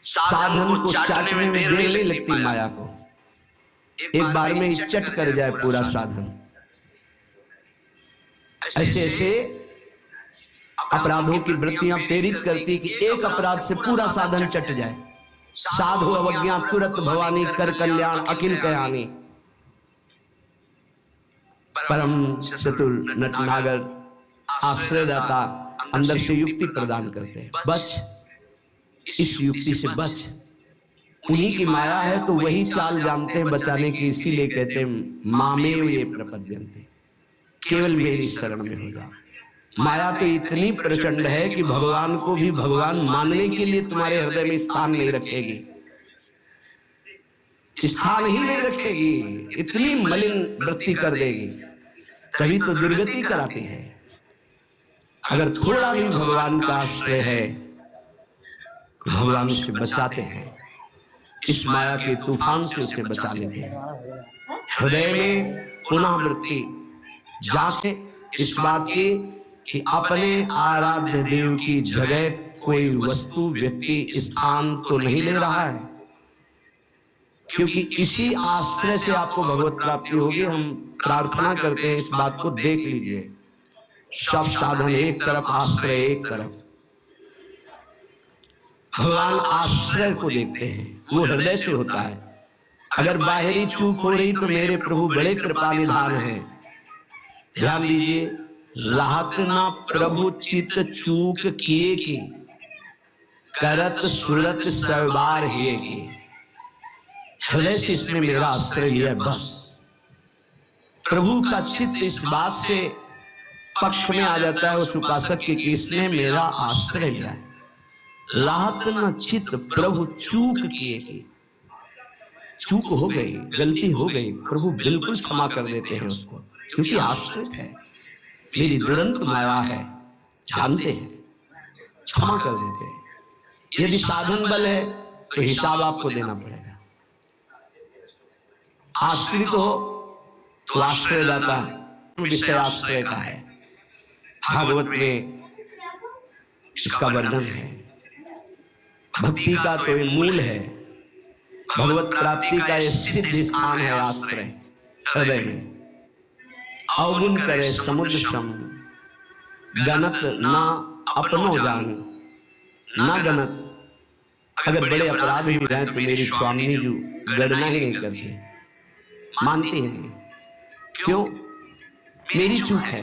साधन को चाटने में देर नहीं लगती माया को, एक बार में ही चट कर जाए पूरा साधन। ऐसे ऐसे अपराधों की वृत्तियां प्रेरित करती कि एक अपराध से पूरा साधन चट जाए। साधु अवज्ञा तुरंत भवानी, कर कल्याण अखिल कयानी। परम चतुर नटनागर आश्रयदाता अंदर से युक्ति प्रदान करते हैं। बच, इस युक्ति से बच, उन्हीं की माया है तो वही चाल जानते हैं बचाने की। इसीलिए कहते हैं मामेव ये प्रपद्यन्ते, केवल मेरी शरण में हो जाओ। माया तो इतनी प्रचंड है कि भगवान को भी भगवान मानने के लिए तुम्हारे हृदय में स्थान नहीं रखेगी, स्थान ही नहीं रखेगी, इतनी मलिन वृत्ति कर देगी। तभी तो दुर्गति कराती है। अगर थोड़ा भी भगवान का आश्रय है, भगवान उससे बचाते हैं, इस माया के तूफान से उसे बचा लेते हैं। हृदय में पुनः वृत्ति जांचे इस बात की कि अपने आराध्य देव की जगह कोई वस्तु, व्यक्ति, स्थान तो नहीं ले रहा है, क्योंकि इसी आश्रय से आपको भगवत प्राप्ति होगी। हम प्रार्थना करते हैं, इस बात को देख लीजिए। सब साधन एक तरफ, आश्रय एक तरफ। भगवान आश्रय को देखते हैं, वो हृदय से होता है। अगर बाहरी चूक हो रही तो मेरे प्रभु बड़े कृपा निधान है। ध्यान दीजिए, लाहत ना प्रभु चित चूक किए की, करत सुरत सरबार हिए की। हृदय से इसने मेरा आश्रय लिया, बस। प्रभु का चित्त इस बात से पक्ष में आ जाता है उस उपासक के कि इसने मेरा आश्रय लिया है। लाहत न चित्त प्रभु चूक किए की, चूक हो गई, गलती हो गई, प्रभु बिल्कुल क्षमा कर देते हैं उसको, क्योंकि आश्रित है, मेरी दुरंत माया है, जानते हैं, क्षमा कर देते हैं। यदि साधन बल है तो हिसाब आपको देना पड़ेगा। आश्रित हो तो आश्रयदाता विषय आश्रय का है। भागवत में इसका वर्णन है। भक्ति का तो ये मूल है, भगवत प्राप्ति का ये सिद्ध स्थान है आश्रय। हृदय में अवगुण करे समुद्र सम, गणत ना अपनो जान, ना गणत। अगर बड़े अपराध भी रहे तो मेरी स्वामिनी जो गणना ही नहीं करती, मानती है नहीं। क्यों? मेरी चूक है,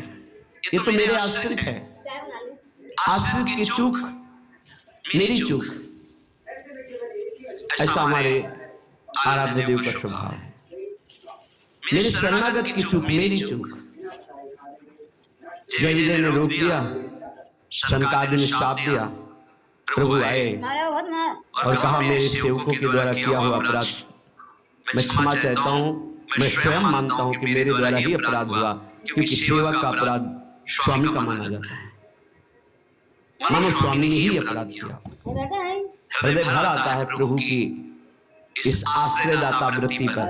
ये तो मेरे आश्रित है। आश्रित की चूक मेरी चूक, ऐसा हमारे आराध्य देव का स्वभाव है। मेरे शरणागत की चूक मेरी चूक। जय विजय ने रोक दिया, सनकादि ने श्राप दिया। प्रभु आए और कहा मेरे सेवकों के द्वारा किया हुआ अपराध मैं क्षमा चाहता हूं। मैं स्वयं मानता हूं कि मेरे द्वारा ही अपराध हुआ, क्योंकि सेवक का अपराध स्वामी का माना जाता है। मानो स्वामी ने ही अपराध किया। हृदय भर आता है प्रभु की इस आश्रयदाता वृत्ति पर।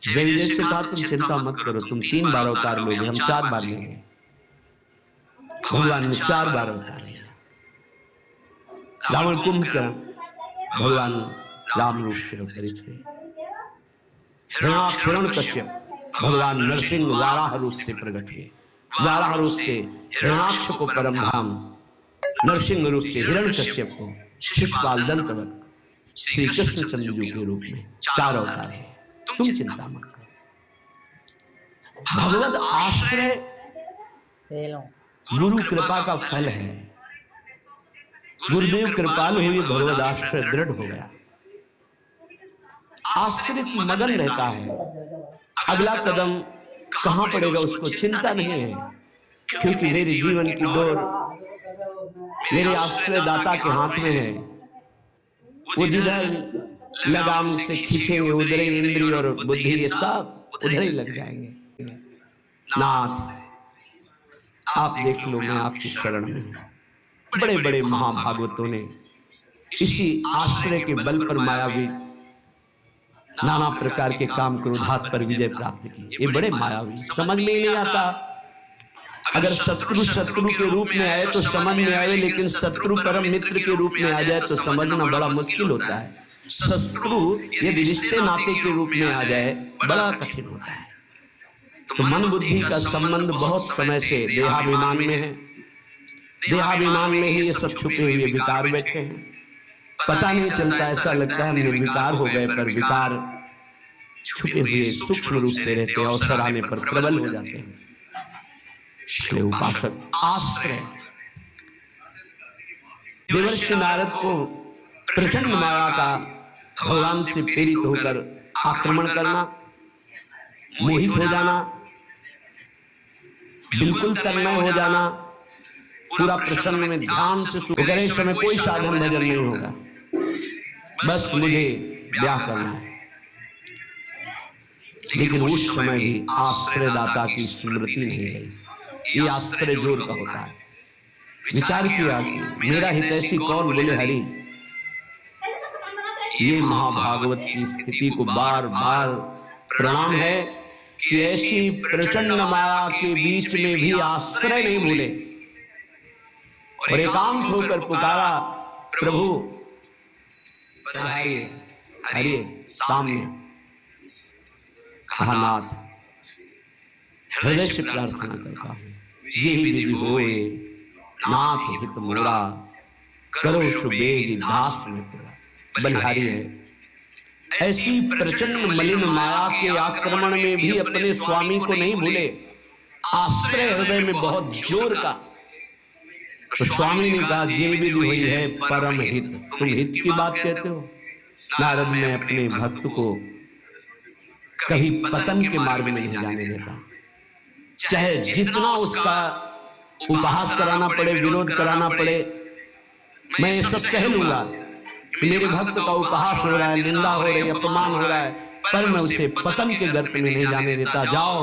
जय विजय से कहा तुम चिंता मत करो, तुम 3 बार अवतार लोगे, हम 4 बार लेंगे। भगवान ने 4 बार अवतार लिया। रावण कुंभकर्ण भगवान राम रूप से अवतरित हुए। हिरण्यकश्यप भगवान नरसिंह वाराह रूप से प्रकट हुए। वाराह रूप से हिरण्याक्ष को परम धाम, नरसिंह रूप से हिरण्यकश्यप को शिशुपाल दंतवत, श्री कृष्ण चंद्र जी के रूप में 4 अवतार है। तुम चिंता मत करो। भगवत आश्रय गुरु कृपा का फल है। गुरुदेव कृपालु हुए, भगवत आश्रय दृढ़ हो गया। आश्रित मगन रहता है, अगला कदम कहां पड़ेगा उसको चिंता नहीं है, क्योंकि मेरे जीवन की डोर मेरे आश्रयदाता के हाथ में है। वो जिधर लगाम से खींचेंगे उधर ही इंद्रिय और बुद्धि ये सब उधर ही लग जाएंगे। नाथ आप देख लो, मैं आपकी शरण में हूं। बड़े बड़े महाभागवतों ने इसी आश्रय के बल पर मायावी नाना प्रकार के काम क्रोधात पर विजय प्राप्त की। ये बड़े मायावी, समझ में ही नहीं आता। अगर शत्रु शत्रु के रूप में आए तो समझ में आए, लेकिन शत्रु परम मित्र के रूप में आ जाए तो समझना बड़ा मुश्किल होता है। शत्रु यदि रिश्ते नाते के रूप में आ जाए बड़ा कठिन होता है। तो मन बुद्धि का संबंध बहुत समय से देहाभिमान में है। देहाभिमान में ही ये सब छुपे हुए विकार बैठे हैं, पता नहीं चलता, ऐसा लगता है हम निर्विकार हो गए, पर विकार छुपे हुए सूक्ष्म रूप से रहते हैं, अवसर आने पर प्रबल हो जाते हैं। इसलिए उपासक आश्रय, देवर्षि नारद को प्रचंड माया का भगवान से प्रेरित होकर आक्रमण करना, मोहित हो जाना, बिल्कुल तन्मय हो जाना, पूरा प्रसन्न में ध्यान से अगर इस समय कोई साधन भजन नहीं होगा, बस मुझे ब्याह करना है। लेकिन उस समय भी आश्रयदाता की स्मृति नहीं रही। ये आश्रय जोर का होता है। विचार किया कि मेरा हितैषी कौन, बोले हरि। ये महाभागवत की स्थिति को बार बार प्रणाम है कि ऐसी प्रचंड माया के बीच में भी आश्रय नहीं भूले और एकांत होकर पुकारा, प्रभु पधारिए, हरिए सामने। कहा नाथ हृदय से प्रार्थना करता हूं, ये ही विधि होए नाथ हित मोरा, करो सुबेग दास में तेरा। बलिहारी है, ऐसी प्रचंड मलिन माया के आक्रमण में भी अपने स्वामी को नहीं भूले, आश्रय हृदय में बहुत जोर का। तो स्वामी ने कहा ये विधि हुई है परम हित, तुम हित की बात कहते हो। नारद ने अपने भक्त को कभी पतन के मार्ग में नहीं जाने देता, चाहे जितना उसका उपहास कराना पड़े, विरोध कराना पड़े, मैं ये सब सह लूंगा। मेरे भक्त का उपहास हो रहा है, निंदा हो रही है, अपमान हो रहा है, पर मैं उसे पतन के गर्त में नहीं जाने देता। जाओ,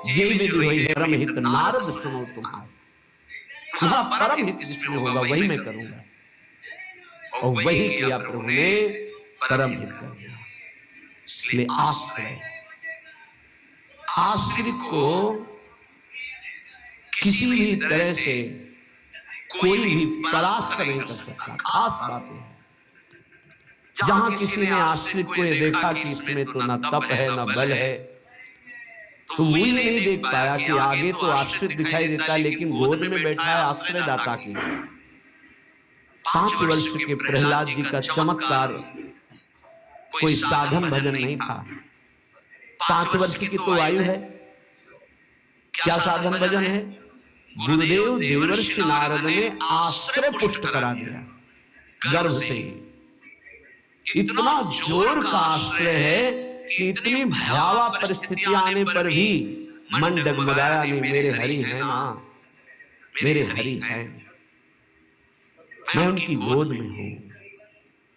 ये विधि हुई है परम हित, नारद सुनो तुम्हारा, तुम्हारा परम हित जिसमें होगा वही मैं करूंगा। और वही किया प्रभु ने, परम हित कर दिया। इसलिए आश्रय, आश्रित को किसी भी तरह से कोई भी परास्त नहीं कर सकता। खास बात है, जहां किसी ने आश्रित को देखा कि इसमें तो ना तप है ना बल है, तो वो ये नहीं देख पाया कि आगे तो आश्रित दिखाई देता है, लेकिन गोद में बैठा है आश्रयदाता की। 5 वर्ष के प्रहलाद जी का चमत्कार कोई साधन भजन नहीं था। 5 वर्ष की तो आयु है, क्या साधन भजन है? गुरुदेव देवर्षि नारद ने आश्रय पुष्ट करा दिया गर्भ से ही। इतना जोर का आश्रय है कि इतनी भयावह परिस्थितियां आने पर भी मन डगमगाया नहीं। मेरे हरि है ना, मेरे हरि है, मैं उनकी गोद में हूं,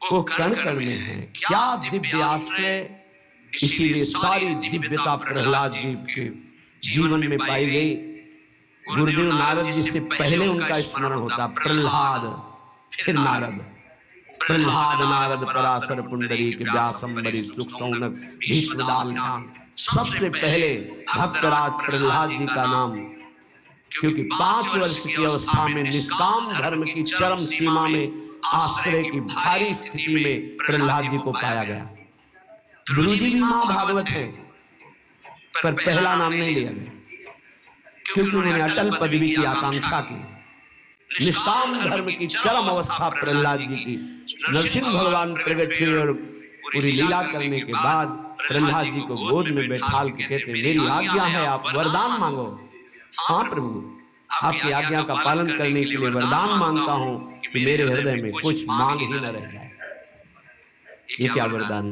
वो कण कण में है। क्या दिव्य आश्रय! इसीलिए सारी दिव्यता प्रहलाद जी के जीवन में पाई गई। गुरुदेव नारद जी से पहले उनका स्मरण होता प्रहलाद, फिर नारद। प्रहलाद नारद पराशर पुंडरीक व्यासंबरी सुख सौनक भीष्मदान नाम। सबसे पहले भक्तराज प्रहलाद जी का नाम, क्योंकि 5 वर्ष की अवस्था में निष्काम धर्म की चरम सीमा में आश्रय की भारी स्थिति में प्रहलाद जी को पाया गया। गुरु जी भी महाभागवत है, पर पहला नाम नहीं लिया गया, क्योंकि उन्होंने अटल पदवी की आकांक्षा की। निष्काम धर्म की चरम अवस्था प्रहलाद जी की। नरसिंह भगवान प्रकट हुए और पूरी लीला करने के बाद प्रहलाद जी को गोद में बैठाल के कहते, मेरी आज्ञा है, आप वरदान मांगो। हाँ प्रभु, आपकी आज्ञा का पालन करने के लिए वरदान मांगता हूं कि मेरे हृदय में कुछ मांग ही न रह जाए। ये क्या वरदान?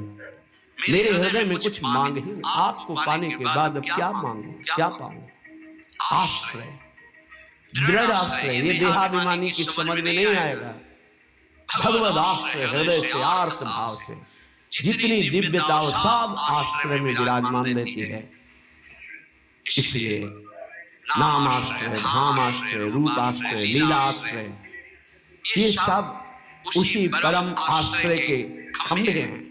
मेरे हृदय में कुछ मांग ही, आपको पाने के बाद अब क्या मांगू, क्या पाऊं? आश्रय, दृढ़ आश्रय। ये देहाभिमानी की समझ में नहीं आएगा। भगवद आश्रय, हृदय से आर्त भाव से जितनी दिव्यता हो सब आश्रय में विराजमान रहती है। इसलिए नाम आश्रय, धाम आश्रय, रूप आश्रय, लीला आश्रय, ये सब उसी परम आश्रय के खंभे हैं।